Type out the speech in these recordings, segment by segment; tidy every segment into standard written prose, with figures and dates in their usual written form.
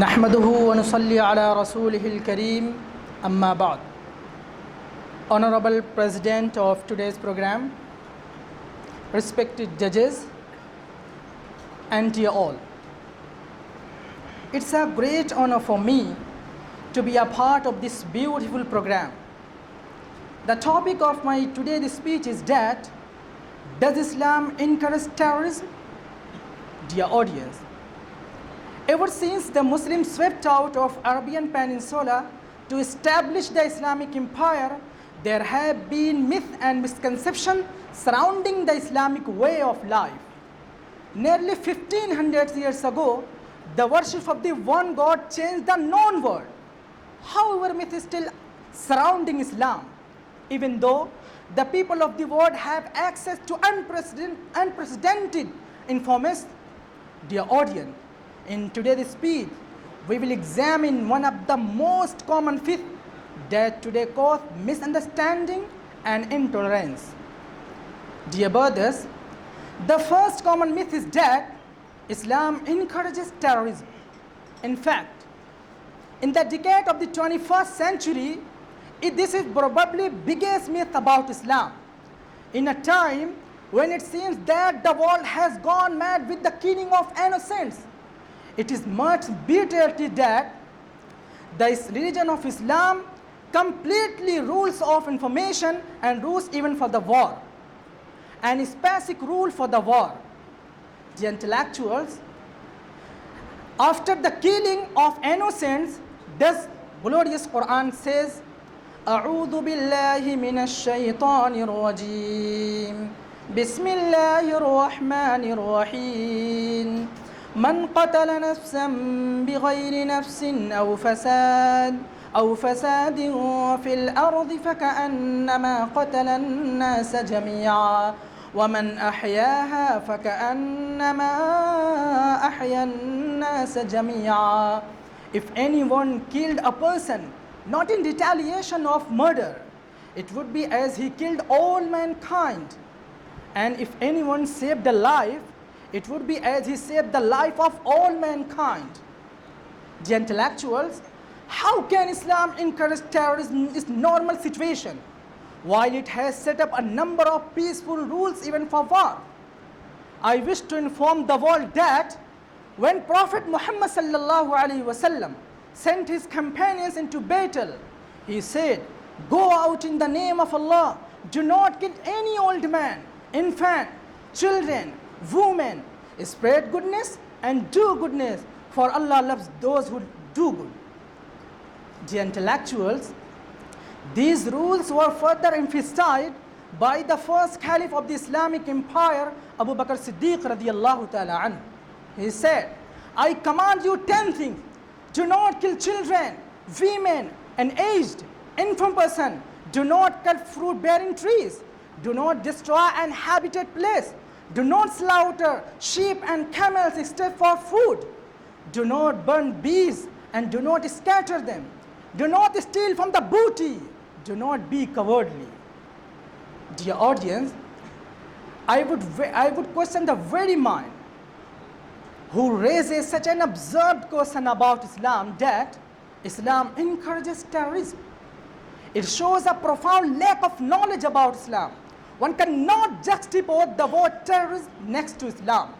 نحمده ونصلي على رسوله الكريم أما بعد. Honorable President of today's program, respected judges, and dear all, it's a great honor for me to be a part of this beautiful program. The topic of my today's speech is that, does Islam encourage terrorism? Dear audience, ever since the Muslims swept out of Arabian Peninsula to establish the Islamic Empire, there have been myth and misconception surrounding the Islamic way of life. Nearly 1500 years ago, the worship of the one God changed the known world. However, myth is still surrounding Islam, even though the people of the world have access to unprecedented information. Dear audience, in today's speech, we will examine one of the most common myths that today cause misunderstanding and intolerance. Dear brothers, the first common myth is that Islam encourages terrorism. In fact, in the decade of the 21st century, this is probably the biggest myth about Islam. In a time when it seems that the world has gone mad with the killing of innocents, it is much better that the religion of Islam completely rules of information and rules even for the war, and is basic rule for the war. The intellectuals, after the killing of innocents, this glorious Quran says, أعوذ بالله من الشيطان الرجيم بسم الله الرحمن الرحيم من قتل نفسا بغير نفس أو فساد في الأرض فكأنما قتل الناس جميعا ومن أحياها فكأنما أحيا الناس جميعا. If anyone killed a person not in retaliation of murder, it would be as he killed all mankind. And if anyone saved a life, it would be as he saved the life of all mankind. The intellectuals, how can Islam encourage terrorism in this normal situation, while it has set up a number of peaceful rules even for war? I wish to inform the world that when Prophet Muhammad sallallahu alaihi wasallam sent his companions into battle, he said, go out in the name of Allah, do not kill any old man, infant, children, women, spread goodness and do goodness, for Allah loves those who do good. The intellectuals, these rules were further emphasized by the first caliph of the Islamic Empire, Abu Bakr Siddiq radiyallahu ta'ala anhu. He said, I command you 10 things. Do not kill children, women, and aged, infant person. Do not cut fruit-bearing trees. Do not destroy an habited place. Do not slaughter sheep and camels except for food. Do not burn bees and do not scatter them. Do not steal from the booty. Do not be cowardly. Dear audience, I would question the very mind who raises such an absurd question about Islam, that Islam encourages terrorism. It shows a profound lack of knowledge about Islam. One cannot juxtapose the word terrorism next to Islam.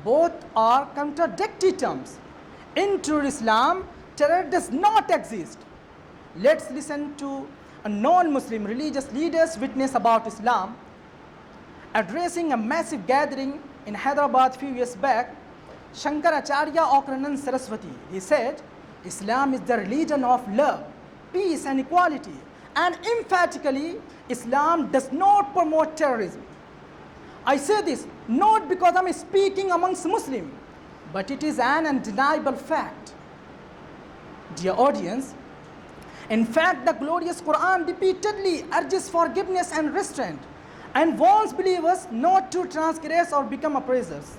Both are contradictory terms. In true Islam, terror does not exist. Let's listen to a non-Muslim religious leader's witness about Islam. Addressing a massive gathering in Hyderabad a few years back, Shankaracharya Okranand Saraswati, he said, Islam is the religion of love, peace and equality, and emphatically, Islam does not promote terrorism. I say this not because I'm speaking amongst Muslims, but it is an undeniable fact. Dear audience, in fact, the glorious Quran repeatedly urges forgiveness and restraint and warns believers not to transgress or become oppressors.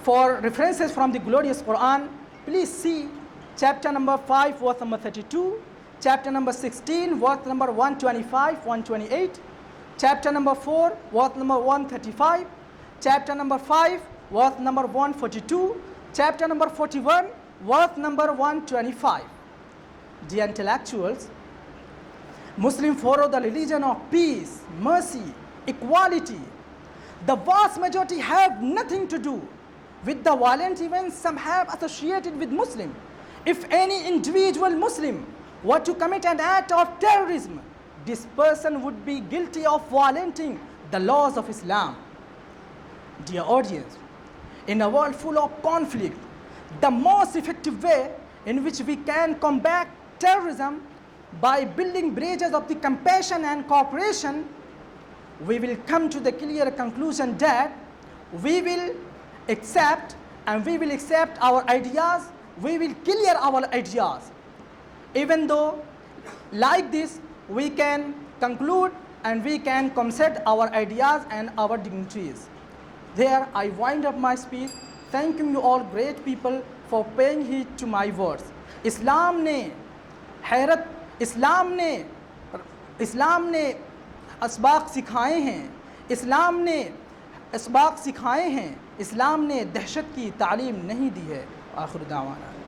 For references from the glorious Quran, please see chapter number 5, verse number 32, chapter number 16, verse number 125, 128, chapter number 4, verse number 135, chapter number 5, verse number 142, chapter number 41, verse number 125. Dear intellectuals, Muslims follow the religion of peace, mercy, equality. The vast majority have nothing to do with the violent events some have associated with Muslim. If any individual Muslim were to commit an act of terrorism, this person would be guilty of violating the laws of Islam. Dear audience, in a world full of conflict, the most effective way in which we can combat terrorism by building bridges of the compassion and cooperation, we will come to the clear conclusion that we will accept our ideas, we will clear our ideas. Even though like this we can conclude and we can concept our ideas and our dignitaries. There I wind up my speech, thanking you all great people for paying heed to my words. इस्लाम ने असबाक सिखाए हैं, इस्लाम ने दहशत की तालीम नहीं दी है। आखिर दावाना।